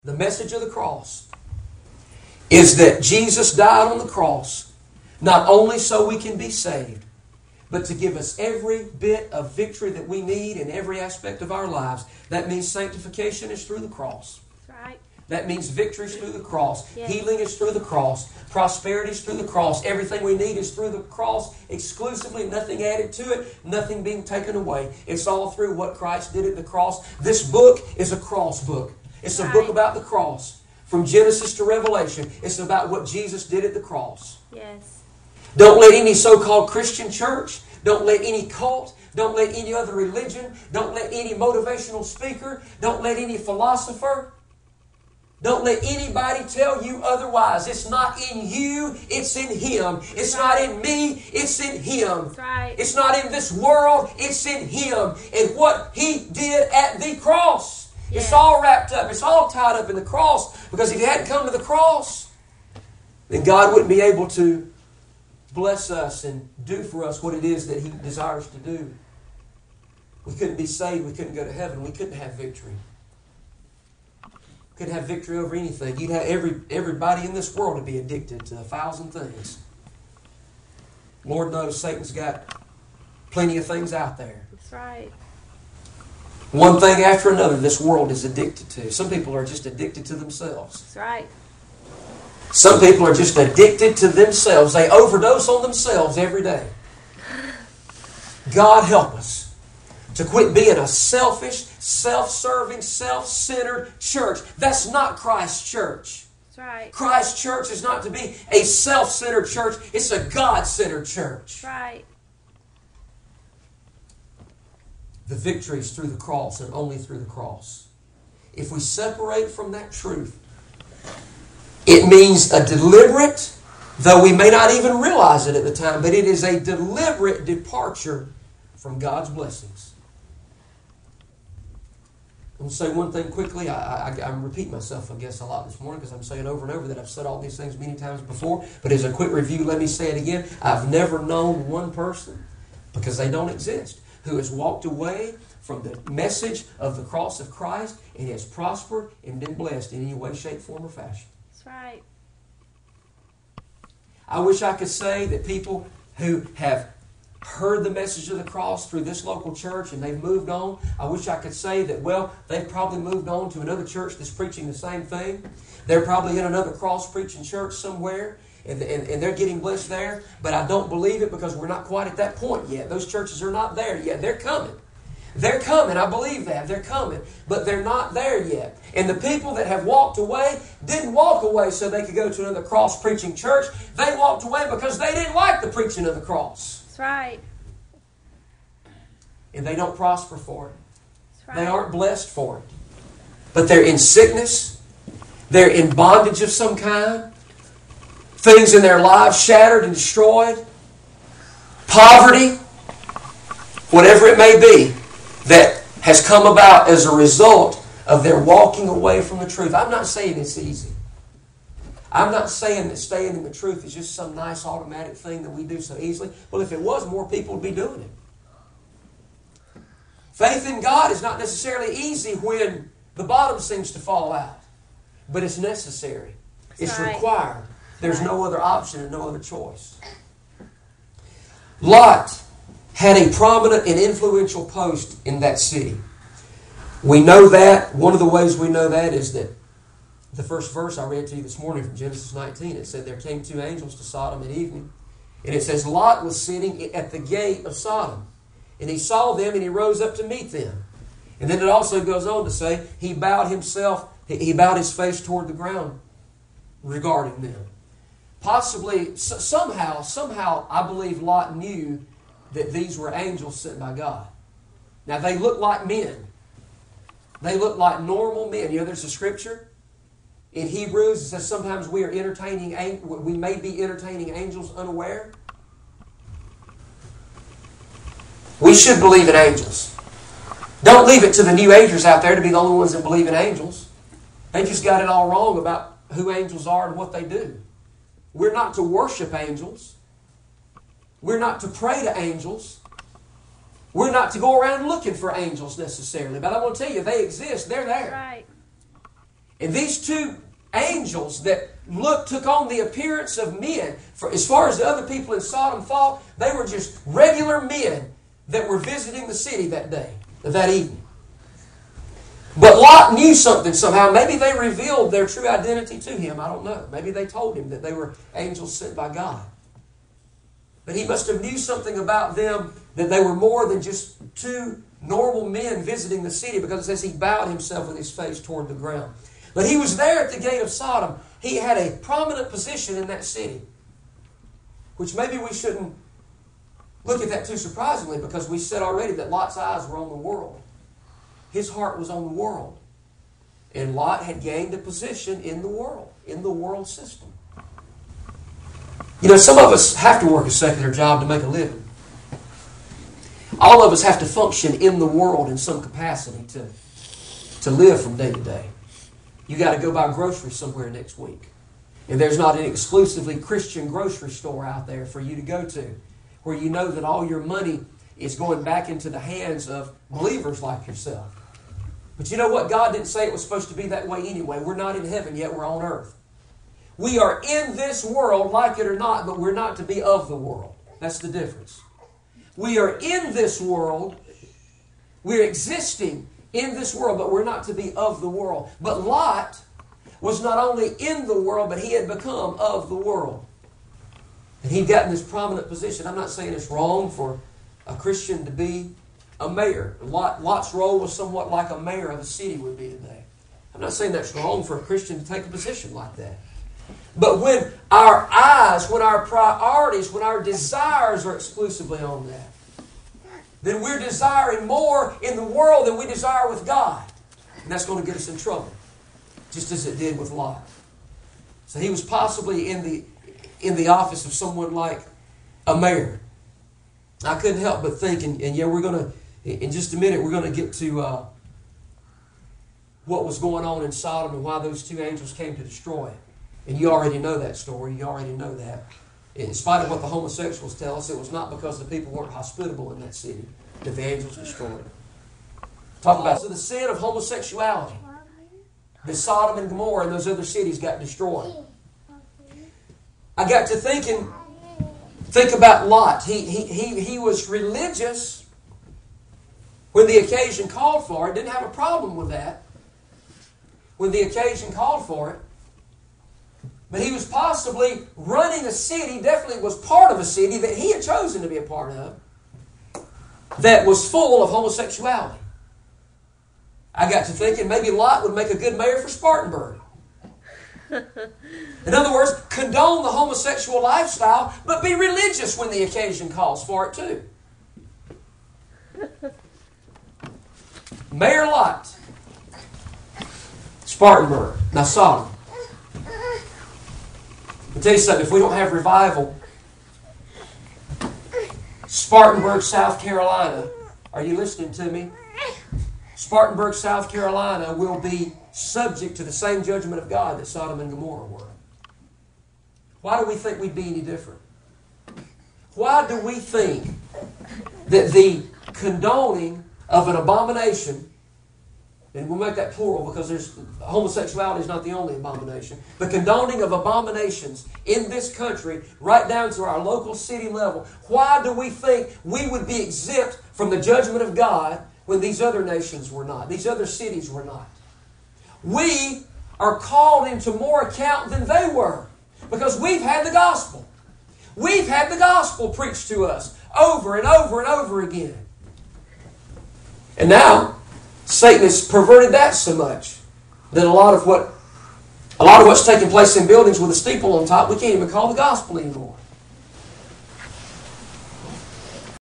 The message of the cross is that Jesus died on the cross, not only so we can be saved, but to give us every bit of victory that we need in every aspect of our lives. That means sanctification is through the cross. That's right. That means victory is through the cross. Yes. Healing is through the cross. Prosperity is through the cross. Everything we need is through the cross exclusively. Nothing added to it. Nothing being taken away. It's all through what Christ did at the cross. This book is a cross book. It's a book about the cross. From Genesis to Revelation, it's about what Jesus did at the cross. Yes. Don't let any so-called Christian church, don't let any cult, don't let any other religion, don't let any motivational speaker, don't let any philosopher, don't let anybody tell you otherwise. It's not in you, it's in Him. It's not in me, it's in Him. That's right. It's not in this world, it's in Him. And what He did at the cross. Yes. It's all wrapped up. It's all tied up in the cross. Because if He hadn't come to the cross, then God wouldn't be able to bless us and do for us what it is that He desires to do. We couldn't be saved. We couldn't go to heaven. We couldn't have victory. We couldn't have victory over anything. You'd have everybody in this world to be addicted to 1,000 things. Lord knows Satan's got plenty of things out there. That's right. One thing after another this world is addicted to. Some people are just addicted to themselves. That's right. Some people are just addicted to themselves. They overdose on themselves every day. God help us to quit being a selfish, self-serving, self-centered church. That's not Christ's church. That's right. Christ's church is not to be a self-centered church. It's a God-centered church. That's right. The victory is through the cross and only through the cross. If we separate from that truth, it means a deliberate, though we may not even realize it at the time, but it is a deliberate departure from God's blessings. I'm going to say one thing quickly. I'm repeating myself, I guess, a lot this morning because I'm saying over and over that I've said all these things many times before. But as a quick review, let me say it again. I've never known one person, because they don't exist, who has walked away from the message of the cross of Christ and has prospered and been blessed in any way, shape, form, or fashion. That's right. I wish I could say that people who have heard the message of the cross through this local church and they've moved on, I wish I could say that, well, they've probably moved on to another church that's preaching the same thing. They're probably in another cross-preaching church somewhere, and they're getting blessed there. But I don't believe it because we're not quite at that point yet. Those churches are not there yet. They're coming. They're coming. I believe that. They're coming. But they're not there yet. And the people that have walked away didn't walk away so they could go to another cross-preaching church. They walked away because they didn't like the preaching of the cross. That's right. And they don't prosper for it. That's right. They aren't blessed for it. But they're in sickness. They're in bondage of some kind. Things in their lives shattered and destroyed. Poverty. Whatever it may be that has come about as a result of their walking away from the truth. I'm not saying it's easy. I'm not saying that staying in the truth is just some nice automatic thing that we do so easily. Well, if it was, more people would be doing it. Faith in God is not necessarily easy when the bottom seems to fall out. But it's necessary. It's required. There's no other option and no other choice. Lot had a prominent and influential post in that city. We know that. One of the ways we know that is that the first verse I read to you this morning from Genesis 19, it said, there came two angels to Sodom at evening. And it says, Lot was sitting at the gate of Sodom. And he saw them and he rose up to meet them. And then it also goes on to say, he bowed his face toward the ground regarding them. Possibly, somehow, I believe Lot knew that these were angels sent by God. Now, they look like men. They look like normal men. You know, there's a scripture in Hebrews that says sometimes we may be entertaining angels unaware. We should believe in angels. Don't leave it to the new agers out there to be the only ones that believe in angels. They just got it all wrong about who angels are and what they do. We're not to worship angels. We're not to pray to angels. We're not to go around looking for angels necessarily. But I want to tell you, they exist. They're there. Right. And these two angels that took on the appearance of men, as far as the other people in Sodom thought, they were just regular men that were visiting the city that day, that evening. But Lot knew something somehow. Maybe they revealed their true identity to him. I don't know. Maybe they told him that they were angels sent by God. But he must have knew something about them, that they were more than just two normal men visiting the city, because it says he bowed himself with his face toward the ground. But he was there at the gate of Sodom. He had a prominent position in that city, which maybe we shouldn't look at that too surprisingly, because we said already that Lot's eyes were on the world. His heart was on the world. And Lot had gained a position in the world system. You know, some of us have to work a secular job to make a living. All of us have to function in the world in some capacity to live from day to day. You got to go buy groceries somewhere next week. And there's not an exclusively Christian grocery store out there for you to go to, where you know that all your money is going back into the hands of believers like yourself. But you know what? God didn't say it was supposed to be that way anyway. We're not in heaven yet. We're on earth. We are in this world, like it or not, but we're not to be of the world. That's the difference. We are in this world. We're existing in this world, but we're not to be of the world. But Lot was not only in the world, but he had become of the world. And he'd gotten this prominent position. I'm not saying it's wrong for a Christian to be a mayor. Lot's role was somewhat like a mayor of a city would be today. I'm not saying that's wrong for a Christian to take a position like that. But when our eyes, when our priorities, when our desires are exclusively on that, then we're desiring more in the world than we desire with God. And that's going to get us in trouble, just as it did with Lot. So he was possibly in the office of someone like a mayor. I couldn't help but think, and yeah, we're going to, in just a minute, we're going to get to what was going on in Sodom and why those two angels came to destroy it. And you already know that story. You already know that. In spite of what the homosexuals tell us, it was not because the people weren't hospitable in that city that the angels destroyed it. Talk about the sin of homosexuality. The Sodom and Gomorrah and those other cities got destroyed. I got to think about Lot. He was religious when the occasion called for it. Didn't have a problem with that when the occasion called for it. But he was possibly running a city, definitely was part of a city that he had chosen to be a part of, that was full of homosexuality. I got to thinking maybe Lot would make a good mayor for Spartanburg. In other words, condone the homosexual lifestyle, but be religious when the occasion calls for it too. Mayor Lot, Spartanburg, now Sodom. I'll tell you something, if we don't have revival, Spartanburg, South Carolina, are you listening to me? Spartanburg, South Carolina will be subject to the same judgment of God that Sodom and Gomorrah were. Why do we think we'd be any different? Why do we think that the condoning of an abomination, and we'll make that plural because homosexuality is not the only abomination, the condoning of abominations in this country, right down to our local city level, why do we think we would be exempt from the judgment of God when these other nations were not, these other cities were not? We are called into more account than they were because we've had the gospel. We've had the gospel preached to us over and over and over again. And now, Satan has perverted that so much that a lot of what's taking place in buildings with a steeple on top, we can't even call the gospel anymore.